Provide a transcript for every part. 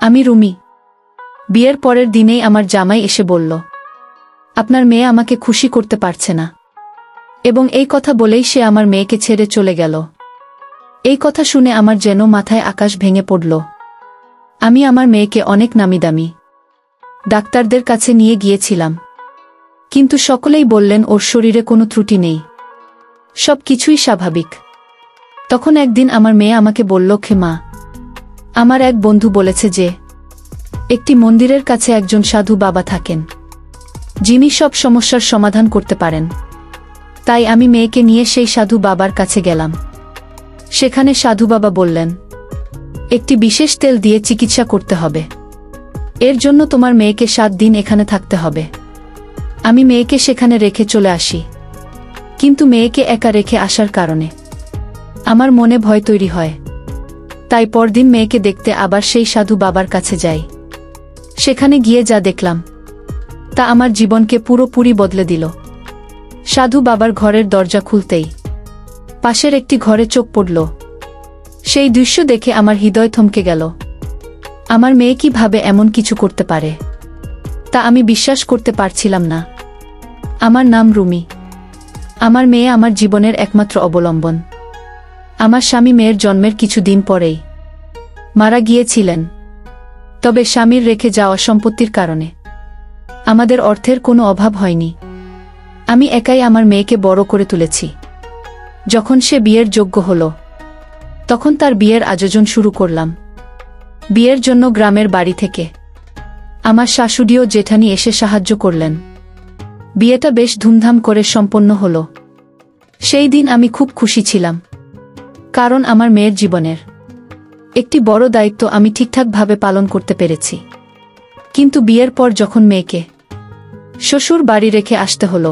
আমি রুমি। বিয়ের পরের দিনেই আমার জামাই এসে বলল, আপনার মেয়ে আমাকে খুশি করতে পারছে না। এবং এই কথা বলেই সে আমার মেয়েকে ছেড়ে চলে গেল। এই কথা শুনে আমার যেন মাথায় আকাশ ভেঙে পড়ল। আমি আমার মেয়েকে অনেক নামিদামি ডাক্তারদের কাছে নিয়ে গিয়েছিলাম, কিন্তু সকলেই বললেন ওর শরীরে কোনো ত্রুটি নেই, সব কিছুই স্বাভাবিক। তখন একদিন আমার মেয়ে আমাকে বলল, মা, আমার এক বন্ধু বলেছে যে একটি মন্দিরের কাছে একজন সাধু বাবা থাকেন, যিনি সব সমস্যার সমাধান করতে পারেন। তাই আমি মেয়েকে নিয়ে সেই সাধু বাবার কাছে গেলাম। সেখানে সাধু বাবা বললেন, একটি বিশেষ তেল দিয়ে চিকিৎসা করতে হবে, এর জন্য তোমার মেয়েকে 7 দিন এখানে থাকতে হবে। আমি মেয়েকে সেখানে রেখে চলে আসি, কিন্তু মেয়েকে একা রেখে আসার কারণে আমার মনে ভয় তৈরি হয়। তাই পরদিন মেয়েকে দেখতে আবার সেই সাধু বাবার কাছে যাই। সেখানে গিয়ে যা দেখলাম তা আমার জীবনকে পুরোপুরি বদলে দিল। সাধু বাবার ঘরের দরজা খুলতেই পাশের একটি ঘরে চোখ পড়ল। সেই দৃশ্য দেখে আমার হৃদয় থমকে গেল। আমার মেয়ে কিভাবে এমন কিছু করতে পারে তা আমি বিশ্বাস করতে পারছিলাম না। আমার নাম রুমি। আমার মেয়ে আমার জীবনের একমাত্র অবলম্বন। আমার স্বামী মেয়ের জন্মের কিছুদিন পরেই মারা গিয়েছিলেন। তবে স্বামীর রেখে যাওয়া সম্পত্তির কারণে আমাদের অর্থের কোনো অভাব হয়নি। আমি একাই আমার মেয়েকে বড় করে তুলেছি। যখন সে বিয়ের যোগ্য হল, তখন তার বিয়ের আয়োজন শুরু করলাম। বিয়ের জন্য গ্রামের বাড়ি থেকে আমার শাশুড়ি ও জেঠানি এসে সাহায্য করলেন। বিয়েটা বেশ ধুমধাম করে সম্পন্ন হল। সেই দিন আমি খুব খুশি ছিলাম, কারণ আমার মেয়ের জীবনের একটি বড় দায়িত্ব আমি ঠিকঠাকভাবে পালন করতে পেরেছি। কিন্তু বিয়ের পর যখন মেয়েকে শ্বশুর বাড়ি রেখে আসতে হলো,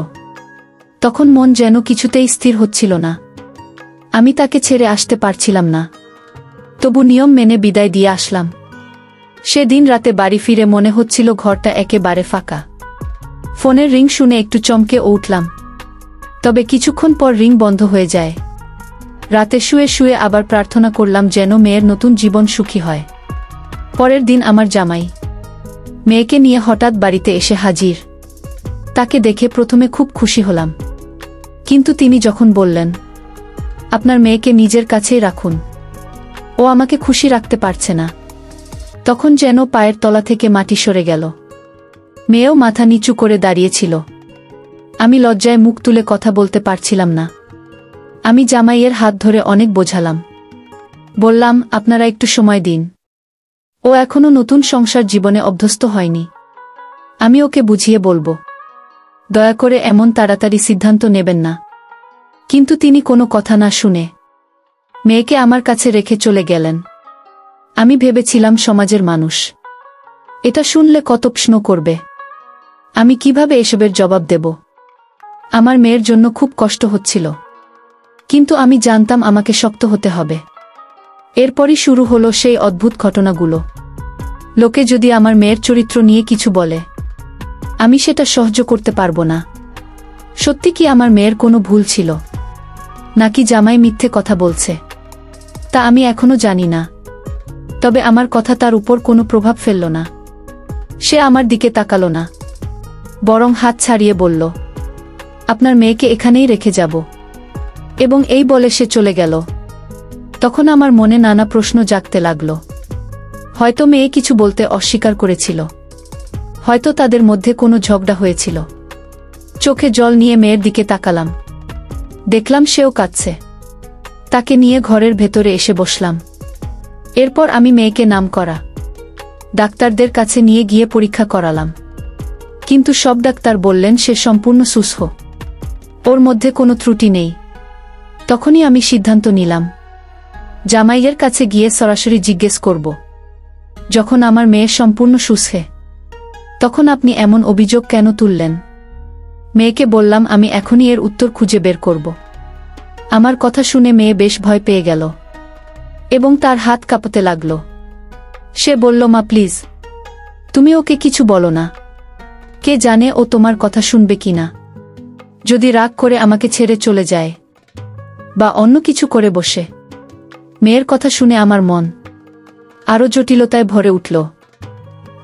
তখন মন যেন কিছুতেই স্থির হচ্ছিল না। আমি তাকে ছেড়ে আসতে পারছিলাম না, তবু নিয়ম মেনে বিদায় দিয়ে আসলাম। সেদিন রাতে বাড়ি ফিরে মনে হচ্ছিল ঘরটা একেবারে ফাঁকা। ফোনের রিং শুনে একটু চমকে উঠলাম, তবে কিছুক্ষণ পর রিং বন্ধ হয়ে যায়। রাতে শুয়ে শুয়ে আবার প্রার্থনা করলাম যেন মেয়ের নতুন জীবন সুখী হয়। পরের দিন আমার জামাই মেয়েকে নিয়ে হঠাৎ বাড়িতে এসে হাজির। তাকে দেখে প্রথমে খুব খুশি হলাম, কিন্তু তিনি যখন বললেন, আপনার মেয়েকে নিজের কাছেই রাখুন, ও আমাকে খুশি রাখতে পারছে না, তখন যেন পায়ের তলা থেকে মাটি সরে গেল। মেয়েও মাথা নিচু করে দাঁড়িয়েছিল। আমি লজ্জায় মুখ তুলে কথা বলতে পারছিলাম না। আমি জামাইয়ের হাত ধরে অনেক বোঝালাম। বললাম, আপনারা একটু সময় দিন, ও এখনো নতুন সংসার জীবনে অভ্যস্ত হয়নি। আমি ওকে বুঝিয়ে বলবো। দয়া করে এমন তাড়াতাড়ি সিদ্ধান্ত নেবেন না। কিন্তু তিনি কোনো কথা না শুনে মেয়েকে আমার কাছে রেখে চলে গেলেন। আমি ভেবেছিলাম সমাজের মানুষ এটা শুনলে কত প্রশ্ন করবে। আমি কিভাবে এসবের জবাব দেব? আমার মেয়ের জন্য খুব কষ্ট হচ্ছিল, কিন্তু আমি জানতাম আমাকে শক্ত হতে হবে। এরপরই শুরু হলো সেই অদ্ভুত ঘটনাগুলো। লোকে যদি আমার মেয়ের চরিত্র নিয়ে কিছু বলে, আমি সেটা সহ্য করতে পারবো না। সত্যি কি আমার মেয়ের কোনো ভুল ছিল, নাকি জামাই মিথ্যে কথা বলছে, তা আমি এখনো জানি না। তবে আমার কথা তার উপর কোনো প্রভাব ফেলল না। সে আমার দিকে তাকালো না, বরং হাত ছাড়িয়ে বলল, আপনার মেয়েকে এখানেই রেখে যাব। এবং এই বলে সে চলে গেল। তখন আমার মনে নানা প্রশ্ন জাগতে লাগল। হয়তো মেয়ে কিছু বলতে অস্বীকার করেছিল, হয়তো তাদের মধ্যে কোনো ঝগড়া হয়েছিল। চোখে জল নিয়ে মেয়ের দিকে তাকালাম। দেখলাম সেও কাঁদছে। তাকে নিয়ে ঘরের ভেতরে এসে বসলাম। এরপর আমি মেয়েকে নাম করা ডাক্তারদের কাছে নিয়ে গিয়ে পরীক্ষা করালাম, কিন্তু সব ডাক্তার বললেন সে সম্পূর্ণ সুস্থ, ওর মধ্যে কোনো ত্রুটি নেই। তখনই আমি সিদ্ধান্ত নিলাম, জামাইয়ের কাছে গিয়ে সরাসরি জিজ্ঞেস করব, যখন আমার মেয়ে সম্পূর্ণ সুস্থ, তখন আপনি এমন অভিযোগ কেন তুললেন? মেয়েকে বললাম আমি এখনই এর উত্তর খুঁজে বের করব। আমার কথা শুনে মেয়ে বেশ ভয় পেয়ে গেল এবং তার হাত কাঁপতে লাগল। সে বলল, মা প্লিজ, তুমি ওকে কিছু বলো না। কে জানে ও তোমার কথা শুনবে কিনা। যদি রাগ করে আমাকে ছেড়ে চলে যায় বা অন্য কিছু করে বসে। মেয়ের কথা শুনে আমার মন আরো জটিলতায় ভরে উঠল।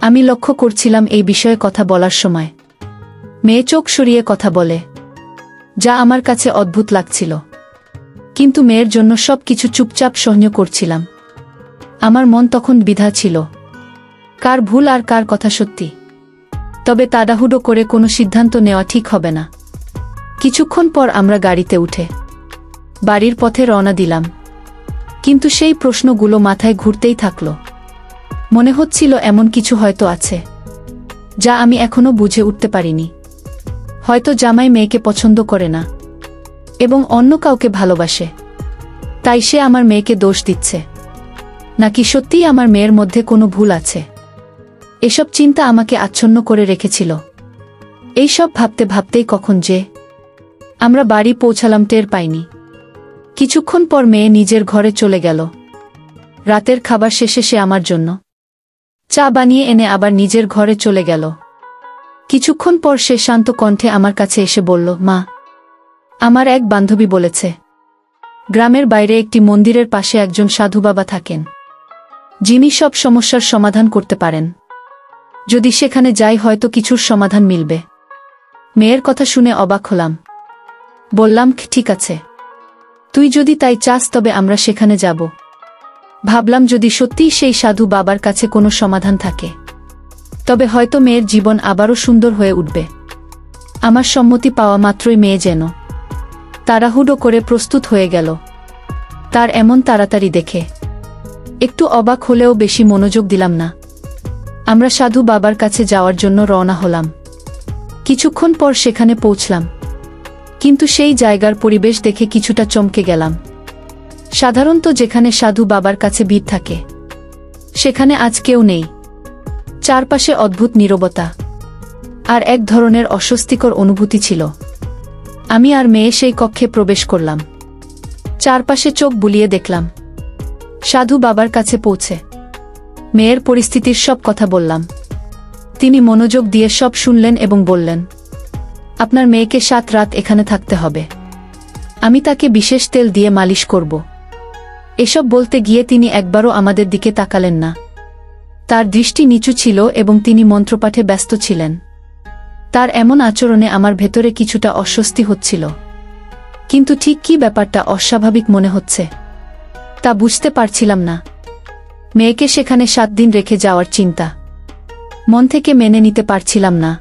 আমি লক্ষ্য করছিলাম এই বিষয়ে কথা বলার সময় মেয়ে চোখ সরিয়ে কথা বলে, যা আমার কাছে অদ্ভুত লাগছিল। কিন্তু মেয়ের জন্য সব কিছু চুপচাপ সহ্য করছিলাম। আমার মন তখন দ্বিধা ছিল, কার ভুল আর কার কথা সত্যি। তবে তাড়াহুড়ো করে কোনো সিদ্ধান্ত নেওয়া ঠিক হবে না। কিছুক্ষণ পর আমরা গাড়িতে উঠে বাড়ির পথে রওনা দিলাম। কিন্তু সেই প্রশ্নগুলো মাথায় ঘুরতেই থাকল। মনে হচ্ছিল এমন কিছু হয়তো আছে যা আমি এখনো বুঝে উঠতে পারিনি। হয়তো জামাই মেয়েকে পছন্দ করে না এবং অন্য কাউকে ভালোবাসে, তাই সে আমার মেয়েকে দোষ দিচ্ছে। নাকি সত্যিই আমার মেয়ের মধ্যে কোনো ভুল আছে। এসব চিন্তা আমাকে আচ্ছন্ন করে রেখেছিল। এইসব ভাবতে ভাবতেই কখন যে আমরা বাড়ি পৌঁছালাম টের পাইনি। কিছুক্ষণ পর মেয়ে নিজের ঘরে চলে গেল। রাতের খাবার শেষে সে আমার জন্য চা বানিয়ে এনে আবার নিজের ঘরে চলে গেল। কিছুক্ষণ পর সে শান্ত কণ্ঠে আমার কাছে এসে বলল, মা, আমার এক বান্ধবী বলেছে গ্রামের বাইরে একটি মন্দিরের পাশে একজন সাধু বাবা থাকেন, যিনি সব সমস্যার সমাধান করতে পারেন। যদি সেখানে যাই হয়তো কিছুর সমাধান মিলবে। মেয়ের কথা শুনে অবাক হলাম। বললাম, ঠিক আছে, তুই যদি তাই চাস তবে আমরা সেখানে যাব। ভাবলাম যদি সত্যিই সেই সাধু বাবার কাছে কোনো সমাধান থাকে তবে হয়তো মেয়ের জীবন আবারও সুন্দর হয়ে উঠবে। আমার সম্মতি পাওয়া মাত্রই মেয়ে যেন তাড়াহুড়ো করে প্রস্তুত হয়ে গেল। তার এমন তাড়াতাড়ি দেখে একটু অবাক হলেও বেশি মনোযোগ দিলাম না। আমরা সাধু বাবার কাছে যাওয়ার জন্য রওনা হলাম। কিছুক্ষণ পর সেখানে পৌঁছলাম, কিন্তু সেই জায়গার পরিবেশ দেখে কিছুটা চমকে গেলাম। সাধারণত যেখানে সাধু বাবার কাছে ভিড় থাকে সেখানে আজ কেউ নেই। চারপাশে অদ্ভুত নীরবতা আর এক ধরনের অস্বস্তিকর অনুভূতি ছিল। আমি আর মেয়ে সেই কক্ষে প্রবেশ করলাম। চারপাশে চোখ বুলিয়ে দেখলাম। সাধু বাবার কাছে পৌঁছে মেয়ের পরিস্থিতির সব কথা বললাম। তিনি মনোযোগ দিয়ে সব শুনলেন এবং বললেন, আপনার মেয়েকে 7 রাত এখানে থাকতে হবে। আমি তাকে বিশেষ তেল দিয়ে মালিশ করব। এসব বলতে গিয়ে তিনি একবারও আমাদের দিকে তাকালেন না। তার দৃষ্টি নিচু ছিল এবং তিনি মন্ত্রপাঠে ব্যস্ত ছিলেন। তার এমন আচরণে আমার ভেতরে কিছুটা অস্বস্তি হচ্ছিল। কিন্তু ঠিক কী ব্যাপারটা অস্বাভাবিক মনে হচ্ছে তা বুঝতে পারছিলাম না। মেয়েকে সেখানে 7 দিন রেখে যাওয়ার চিন্তা মন থেকে মেনে নিতে পারছিলাম না।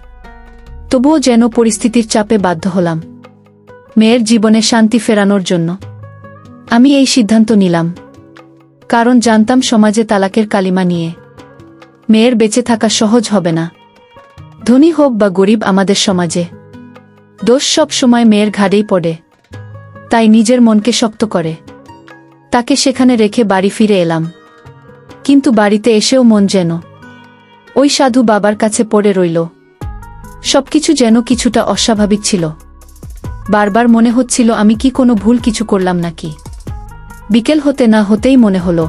তবুও যেন পরিস্থিতির চাপে বাধ্য হলাম। মেয়ের জীবনে শান্তি ফেরানোর জন্য আমি এই সিদ্ধান্ত নিলাম। কারণ জানতাম সমাজে তালাকের কালিমা নিয়ে মেয়ের বেঁচে থাকা সহজ হবে না। ধনী হোক বা গরিব, আমাদের সমাজে দোষ সব সময় মেয়ের ঘাড়েই পড়ে। তাই নিজের মনকে শক্ত করে তাকে সেখানে রেখে বাড়ি ফিরে এলাম। কিন্তু বাড়িতে এসেও মন যেন ওই সাধু বাবার কাছে পড়ে রইল। সবকিছু যেন কিছুটা অস্বাভাবিক ছিল। বারবার মনে হচ্ছিল আমি কি কোনো ভুল কিছু করলাম নাকি। বিকেল হতে না হতেই মনে হলো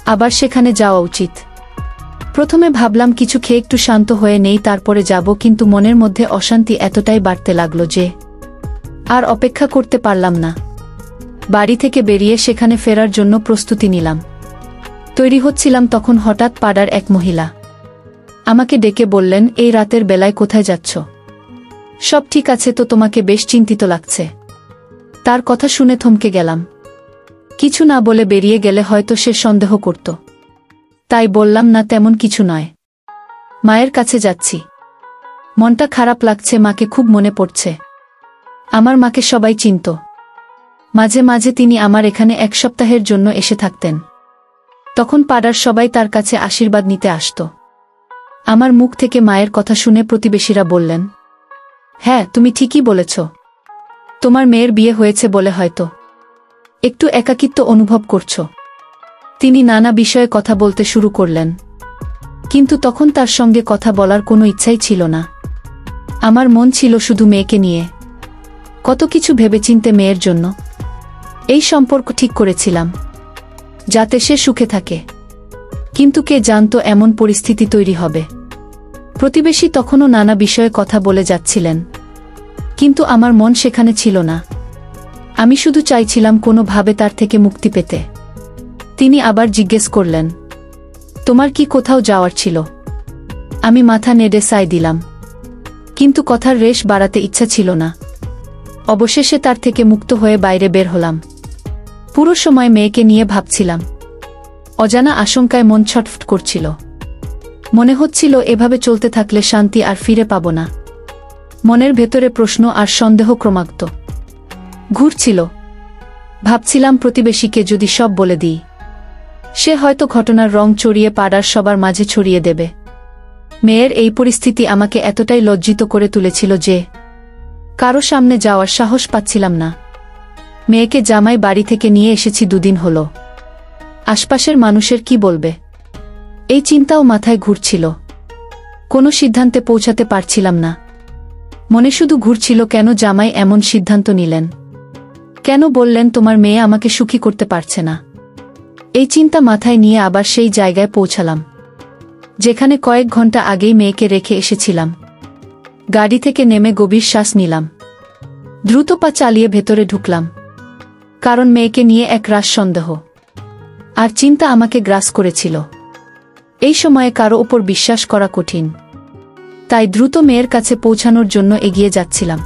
আবার সেখানে যাওয়া উচিত। প্রথমে ভাবলাম কিছু খেয়ে একটু শান্ত হয়ে নেই, তারপরে যাব, কিন্তু মনের মধ্যে অশান্তি এতটাই বাড়তে লাগলো যে আর অপেক্ষা করতে পারলাম না। বাড়ি থেকে বেরিয়ে সেখানে ফেরার জন্য প্রস্তুতি নিলাম। তৈরি হচ্ছিলাম, তখন হঠাৎ পাড়ার এক মহিলা আমাকে ডেকে বললেন, এই রাতের বেলায় কোথায় যাচ্ছ? সব ঠিক আছে তো? তোমাকে বেশ চিন্তিত লাগছে। তার কথা শুনে থমকে গেলাম। কিছু না বলে বেরিয়ে গেলে হয়তো সে সন্দেহ করত। তাই বললাম, না, তেমন কিছু নয়, মায়ের কাছে যাচ্ছি। মনটা খারাপ লাগছে, মাকে খুব মনে পড়ছে। আমার মাকে সবাই চিনত। মাঝে মাঝে তিনি আমার এখানে 1 সপ্তাহের জন্য এসে থাকতেন। তখন পাড়ার সবাই তার কাছে আশীর্বাদ নিতে আসত। আমার মুখ থেকে মায়ের কথা শুনে প্রতিবেশীরা বললেন, হ্যাঁ, তুমি ঠিকই বলেছ। তোমার মেয়ের বিয়ে হয়েছে বলে হয়তো একটু একাকিত্ব অনুভব করছো। তিনি নানা বিষয়ে কথা বলতে শুরু করলেন, কিন্তু তখন তার সঙ্গে কথা বলার কোনো ইচ্ছাই ছিল না। আমার মন ছিল শুধু মেয়েকে নিয়ে। কত কিছু ভেবেচিন্তে মেয়ের জন্য এই সম্পর্ক ঠিক করেছিলাম, যাতে সে সুখে থাকে। কিন্তু কে জানতো এমন পরিস্থিতি তৈরি হবে। প্রতিবেশী তখনও নানা বিষয়ে কথা বলে যাচ্ছিলেন, কিন্তু আমার মন সেখানে ছিল না। আমি শুধু চাইছিলাম কোনোভাবে তার থেকে মুক্তি পেতে। তিনি আবার জিজ্ঞেস করলেন, তোমার কি কোথাও যাওয়ার ছিল? আমি মাথা নেড়ে সায় দিলাম, কিন্তু কথার রেশ বাড়াতে ইচ্ছা ছিল না। অবশেষে তার থেকে মুক্ত হয়ে বাইরে বের হলাম। পুরো সময় মেয়েকে নিয়ে ভাবছিলাম। অজানা আশঙ্কায় মন ছটফট করছিল। মনে হচ্ছিল এভাবে চলতে থাকলে শান্তি আর ফিরে পাব না। মনের ভেতরে প্রশ্ন আর সন্দেহ ক্রমাগত ঘুরছিল। ভাবছিলাম প্রতিবেশীকে যদি সব বলে দিই, সে হয়তো ঘটনার রং চড়িয়ে পাড়ার সবার মাঝে ছড়িয়ে দেবে। মেয়ের এই পরিস্থিতি আমাকে এতটাই লজ্জিত করে তুলেছিল যে কারো সামনে যাওয়ার সাহস পাচ্ছিলাম না। মেয়েকে জামাই বাড়ি থেকে নিয়ে এসেছি 2 দিন হলো। আশপাশের মানুষের কি বলবে, এই চিন্তাও মাথায় ঘুরছিল। কোনো সিদ্ধান্তে পৌঁছাতে পারছিলাম না। মনে শুধু ঘুরছিল, কেন জামাই এমন সিদ্ধান্ত নিলেন? কেন বললেন তোমার মেয়ে আমাকে সুখী করতে পারছে না? এই চিন্তা মাথায় নিয়ে আবার সেই জায়গায় পৌঁছালাম যেখানে কয়েক ঘন্টা আগেই মেয়েকে রেখে এসেছিলাম। গাড়ি থেকে নেমে গভীর শ্বাস নিলাম। দ্রুত পা চালিয়ে ভেতরে ঢুকলাম, কারণ মেয়েকে নিয়ে এক রাশ সন্দেহ আর চিন্তা আমাকে গ্রাস করেছিল। এই সময়ে কারো ওপর বিশ্বাস করা কঠিন, তাই দ্রুত মেয়ের কাছে পৌঁছানোর জন্য এগিয়ে যাচ্ছিলাম।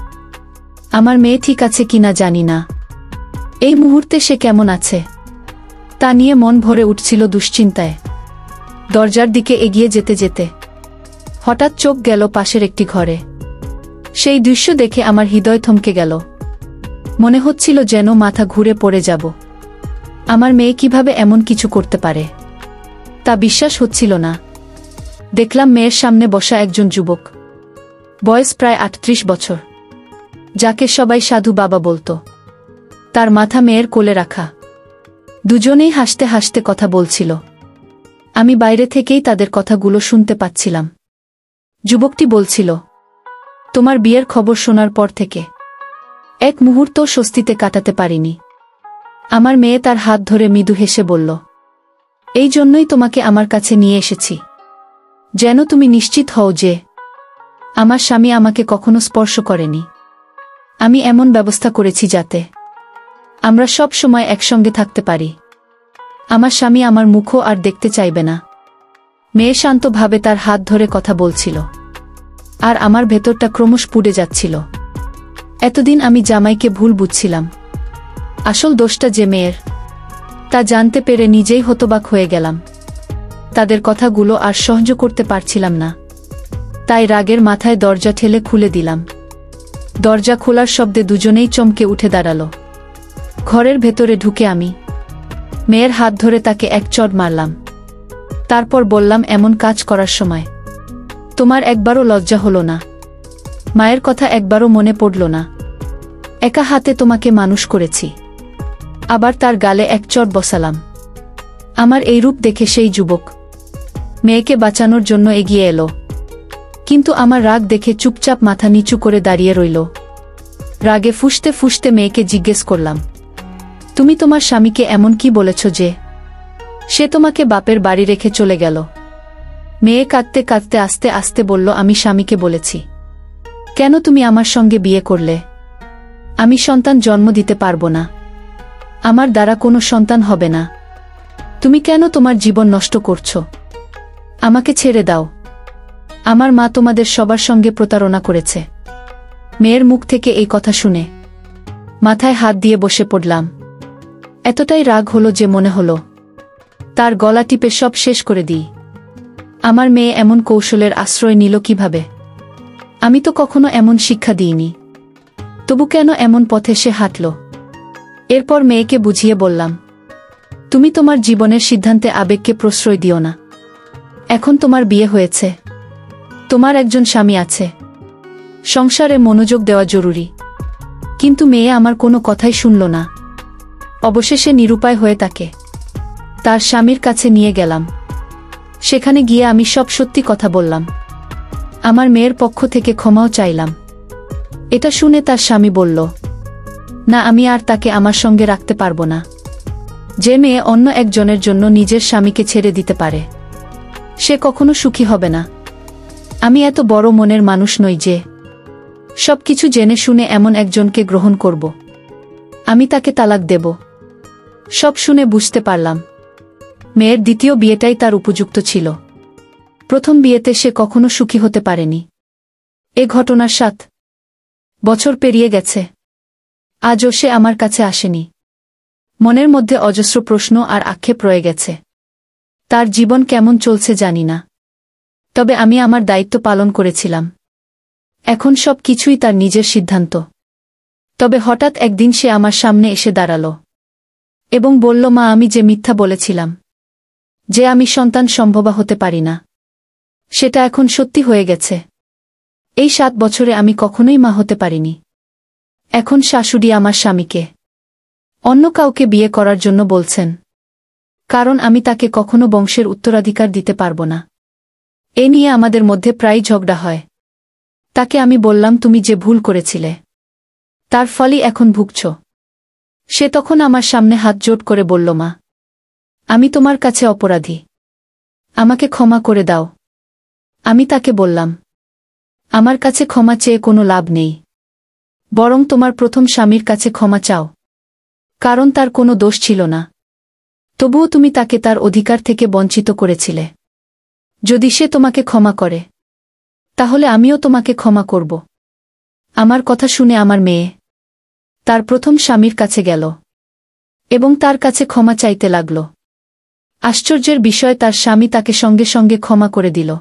আমার মেয়ে ঠিক আছে কিনা জানি না, এই মুহূর্তে সে কেমন আছে তা নিয়ে মন ভরে উঠছিল দুশ্চিন্তায়। দরজার দিকে এগিয়ে যেতে যেতে হঠাৎ চোখ গেল পাশের একটি ঘরে। সেই দৃশ্য দেখে আমার হৃদয় থমকে গেল। মনে হচ্ছিল যেন মাথা ঘুরে পড়ে যাব। আমার মেয়ে কিভাবে এমন কিছু করতে পারে তা বিশ্বাস হচ্ছিল না। দেখলাম মেয়ের সামনে বসা একজন যুবক, বয়স প্রায় 38 বছর, যাকে সবাই সাধু বাবা বলতো। তার মাথা মেয়ের কোলে রাখা। দুজনেই হাসতে হাসতে কথা বলছিল। আমি বাইরে থেকেই তাদের কথাগুলো শুনতে পাচ্ছিলাম। যুবকটি বলছিল, তোমার বিয়ের খবর শোনার পর থেকে এক মুহূর্ত স্বস্তিতে কাটাতে পারিনি। আমার মেয়ে তার হাত ধরে মৃদু হেসে বলল, এই জন্যই তোমাকে আমার কাছে নিয়ে এসেছি, যেন তুমি নিশ্চিত হও যে আমার স্বামী আমাকে কখনো স্পর্শ করেনি। আমি এমন ব্যবস্থা করেছি যাতে আমরা সব সময় একসঙ্গে থাকতে পারি। আমার স্বামী আমার মুখও আর দেখতে চাইবে না। মেয়ে শান্তভাবে তার হাত ধরে কথা বলছিল, আর আমার ভেতরটা ক্রমশ পুড়ে যাচ্ছিল। এতদিন আমি জামাইকে ভুল বুঝছিলাম। আসল দোষটা যে মেয়ের, তা জানতে পেরে নিজেই হতবাক হয়ে গেলাম। তাদের কথাগুলো আর সহ্য করতে পারছিলাম না, তাই রাগের মাথায় দরজা ঠেলে খুলে দিলাম। দরজা খোলার শব্দে দুজনেই চমকে উঠে দাঁড়ালো। ঘরের ভেতরে ঢুকে আমি মেয়ের হাত ধরে তাকে এক চড় মারলাম। তারপর বললাম, এমন কাজ করার সময় তোমার একবারও লজ্জা হলো না? মায়ের কথা একবারও মনে পড়ল না? একা হাতে তোমাকে মানুষ করেছি। আবার তার গালে এক চড় বসালাম। আমার এই রূপ দেখে সেই যুবক মেয়েকে বাঁচানোর জন্য এগিয়ে এলো, কিন্তু আমার রাগ দেখে চুপচাপ মাথা নিচু করে দাঁড়িয়ে রইল। রাগে ফুঁসতে ফুঁসতে মেয়েকে জিজ্ঞেস করলাম, তুমি তোমার স্বামীকে এমন কি বলেছ যে সে তোমাকে বাপের বাড়ি রেখে চলে গেল? মেয়ে কাঁদতে কাঁদতে আস্তে আস্তে বলল, আমি স্বামীকে বলেছি, কেন তুমি আমার সঙ্গে বিয়ে করলে? আমি সন্তান জন্ম দিতে পারবো না, আমার দ্বারা কোনো সন্তান হবে না। তুমি কেন তোমার জীবন নষ্ট করছো? আমাকে ছেড়ে দাও। আমার মা তোমাদের সবার সঙ্গে প্রতারণা করেছে। মেয়ের মুখ থেকে এই কথা শুনে মাথায় হাত দিয়ে বসে পড়লাম। এতটাই রাগ হলো যে মনে হলো তার গলা টিপে সব শেষ করে দিই। আমার মেয়ে এমন কৌশলের আশ্রয় নিল কিভাবে? আমি তো কখনো এমন শিক্ষা দিইনি। তবু কেন এমন পথে সে হাঁটল? এরপর মেয়েকে বুঝিয়ে বললাম, তুমি তোমার জীবনের সিদ্ধান্তে আবেগকে প্রশ্রয় দিও না। এখন তোমার বিয়ে হয়েছে, তোমার একজন স্বামী আছে, সংসারে মনোযোগ দেওয়া জরুরি। কিন্তু মেয়ে আমার কোনো কথাই শুনল না। অবশেষে নিরুপায় হয়ে তাকে তার স্বামীর কাছে নিয়ে গেলাম। সেখানে গিয়ে আমি সব সত্যি কথা বললাম। আমার মেয়ের পক্ষ থেকে ক্ষমাও চাইলাম। এটা শুনে তার স্বামী বলল, না, আমি আর তাকে আমার সঙ্গে রাখতে পারবো না। যে মেয়ে অন্য একজনের জন্য নিজের স্বামীকে ছেড়ে দিতে পারে, সে কখনো সুখী হবে না। আমি এত বড় মনের মানুষ নই যে সবকিছু জেনে শুনে এমন একজনকে গ্রহণ করব। আমি তাকে তালাক দেব। সব শুনে বুঝতে পারলাম মেয়ের দ্বিতীয় বিয়েটাই তার উপযুক্ত ছিল। প্রথম বিয়েতে সে কখনো সুখী হতে পারেনি। এ ঘটনার 7 বছর পেরিয়ে গেছে। আজও সে আমার কাছে আসেনি। মনের মধ্যে অজস্র প্রশ্ন আর আক্ষেপ রয়ে গেছে। তার জীবন কেমন চলছে জানি না, তবে আমি আমার দায়িত্ব পালন করেছিলাম। এখন সব কিছুই তার নিজের সিদ্ধান্ত। তবে হঠাৎ একদিন সে আমার সামনে এসে দাঁড়াল এবং বলল, মা, আমি যে মিথ্যা বলেছিলাম, যে আমি সন্তান সম্ভবা হতে পারি না, সেটা এখন সত্যি হয়ে গেছে। এই 7 বছরে আমি কখনোই মা হতে পারিনি। এখন শাশুড়ি আমার স্বামীকে অন্য কাউকে বিয়ে করার জন্য বলছেন, কারণ আমি তাকে কখনো বংশের উত্তরাধিকার দিতে পারব না। এ নিয়ে আমাদের মধ্যে প্রায় ঝগড়া হয়। তাকে আমি বললাম, তুমি যে ভুল করেছিলে তার ফলই এখন ভুগছ। সে তখন আমার সামনে হাত জোড় করে বলল, মা, আমি তোমার কাছে অপরাধী, আমাকে ক্ষমা করে দাও। আমি তাকে বললাম, আমার কাছে ক্ষমা চেয়ে কোনো লাভ নেই, বরং তোমার প্রথম স্বামীর কাছে ক্ষমা চাও, কারণ তার কোনো দোষ ছিল না। তবুও তুমি তাকে তার অধিকার থেকে বঞ্চিত করেছিলে। যদি সে তোমাকে ক্ষমা করে, তাহলে আমিও তোমাকে ক্ষমা করব। আমার কথা শুনে আমার মেয়ে তার প্রথম স্বামীর কাছে গেল এবং তার কাছে ক্ষমা চাইতে লাগল। আশ্চর্যের বিষয়, তার স্বামী তাকে সঙ্গে সঙ্গে ক্ষমা করে দিল,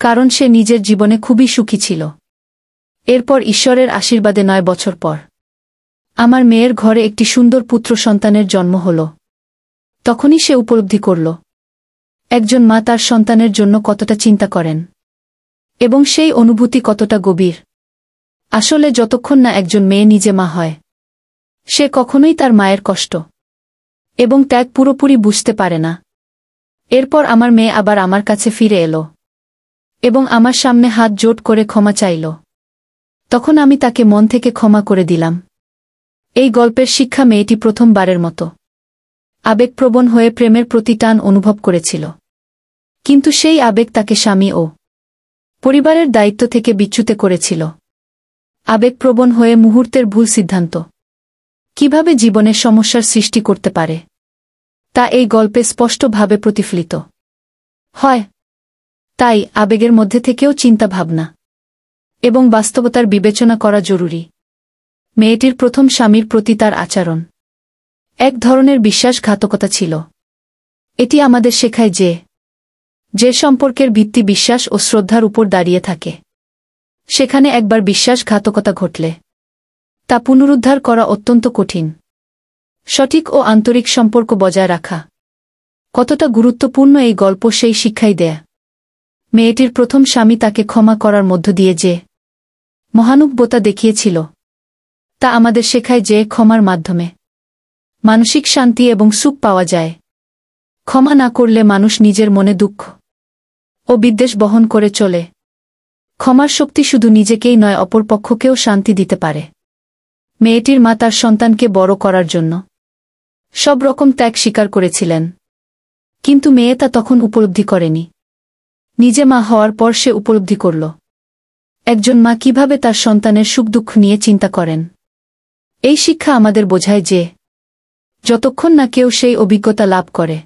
কারণ সে নিজের জীবনে খুবই সুখী ছিল। এরপর ঈশ্বরের আশীর্বাদে 9 বছর পর আমার মেয়ের ঘরে একটি সুন্দর পুত্র সন্তানের জন্ম হল। তখনই সে উপলব্ধি করল একজন মা তার সন্তানের জন্য কতটা চিন্তা করেন এবং সেই অনুভূতি কতটা গভীর। আসলে যতক্ষণ না একজন মেয়ে নিজে মা হয়, সে কখনোই তার মায়ের কষ্ট এবং ত্যাগ পুরোপুরি বুঝতে পারে না। এরপর আমার মেয়ে আবার আমার কাছে ফিরে এলো এবং আমার সামনে হাত জোড় করে ক্ষমা চাইল। তখন আমি তাকে মন থেকে ক্ষমা করে দিলাম। এই গল্পের শিক্ষা, মেয়েটি প্রথমবারের মতো আবেগপ্রবণ হয়ে প্রেমের প্রতি টান অনুভব করেছিল, কিন্তু সেই আবেগ তাকে স্বামী ও পরিবারের দায়িত্ব থেকে বিচ্যুত করেছিল। আবেগপ্রবণ হয়ে মুহূর্তের ভুল সিদ্ধান্ত কিভাবে জীবনের সমস্যার সৃষ্টি করতে পারে, তা এই গল্পে স্পষ্টভাবে প্রতিফলিত হয়। তাই আবেগের মধ্যে থেকেও চিন্তা, ভাবনা এবং বাস্তবতার বিবেচনা করা জরুরি। মেয়েটির প্রথম স্বামীর প্রতি তার আচরণ এক ধরনের বিশ্বাসঘাতকতা ছিল। এটি আমাদের শেখায় যে সম্পর্কের ভিত্তি বিশ্বাস ও শ্রদ্ধার উপর দাঁড়িয়ে থাকে, সেখানে একবার বিশ্বাসঘাতকতা ঘটলে তা পুনরুদ্ধার করা অত্যন্ত কঠিন। সঠিক ও আন্তরিক সম্পর্ক বজায় রাখা কতটা গুরুত্বপূর্ণ এই গল্প সেই শিক্ষাই দেয়। মেয়েটির প্রথম স্বামী তাকে ক্ষমা করার মধ্য দিয়ে যে মহানুভবতা দেখিয়েছিল, তা আমাদের শেখায় যে ক্ষমার মাধ্যমে মানসিক শান্তি এবং সুখ পাওয়া যায়। ক্ষমা না করলে মানুষ নিজের মনে দুঃখ ও বিদ্বেষ বহন করে চলে। ক্ষমার শক্তি শুধু নিজেকেই নয়, অপরপক্ষকেও শান্তি দিতে পারে। মেয়েটির মা তার সন্তানকে বড় করার জন্য সব রকম ত্যাগ স্বীকার করেছিলেন, কিন্তু মেয়ে তা তখন উপলব্ধি করেনি। নিজে মা হওয়ার পর সে উপলব্ধি করল একজন মা কিভাবে তার সন্তানের সুখ দুঃখ নিয়ে চিন্তা করেন। এই শিক্ষা আমাদের বোঝায় যে যতক্ষণ না কেউ সেই অভিজ্ঞতা লাভ করে,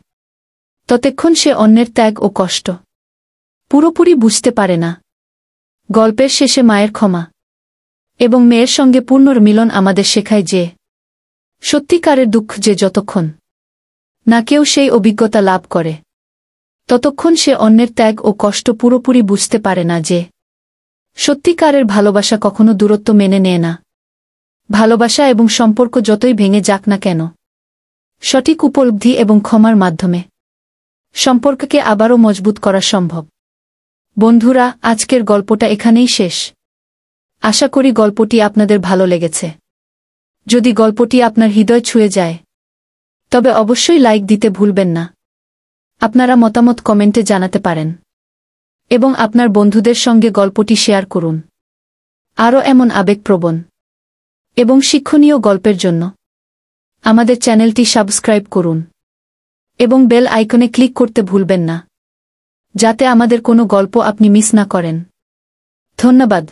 ততক্ষণ সে অন্যের ত্যাগ ও কষ্ট পুরোপুরি বুঝতে পারে না। গল্পের শেষে মায়ের ক্ষমা এবং মেয়ের সঙ্গে পুনর্মিলন আমাদের শেখায় যে সত্যিকারের দুঃখ যে যতক্ষণ না কেউ সেই অভিজ্ঞতা লাভ করে, ততক্ষণ সে অন্যের ত্যাগ ও কষ্ট পুরোপুরি বুঝতে পারে না। যে সত্যিকারের ভালোবাসা কখনো দূরত্ব মেনে নেয় না। ভালোবাসা এবং সম্পর্ক যতই ভেঙে যাক না কেন, সঠিক উপলব্ধি এবং ক্ষমার মাধ্যমে সম্পর্ককে আবারও মজবুত করা সম্ভব। বন্ধুরা, আজকের গল্পটা এখানেই শেষ। আশা করি গল্পটি আপনাদের ভালো লেগেছে। যদি গল্পটি আপনার হৃদয় ছুঁয়ে যায়, তবে অবশ্যই লাইক দিতে ভুলবেন না। আপনারা মতামত কমেন্টে জানাতে পারেন এবং আপনার বন্ধুদের সঙ্গে গল্পটি শেয়ার করুন। আরও এমন আবেগপ্রবণ এবং শিক্ষণীয় গল্পের জন্য আমাদের চ্যানেলটি সাবস্ক্রাইব করুন এবং বেল আইকনে ক্লিক করতে ভুলবেন না, যাতে আমাদের কোনো গল্প আপনি মিস না করেন। ধন্যবাদ।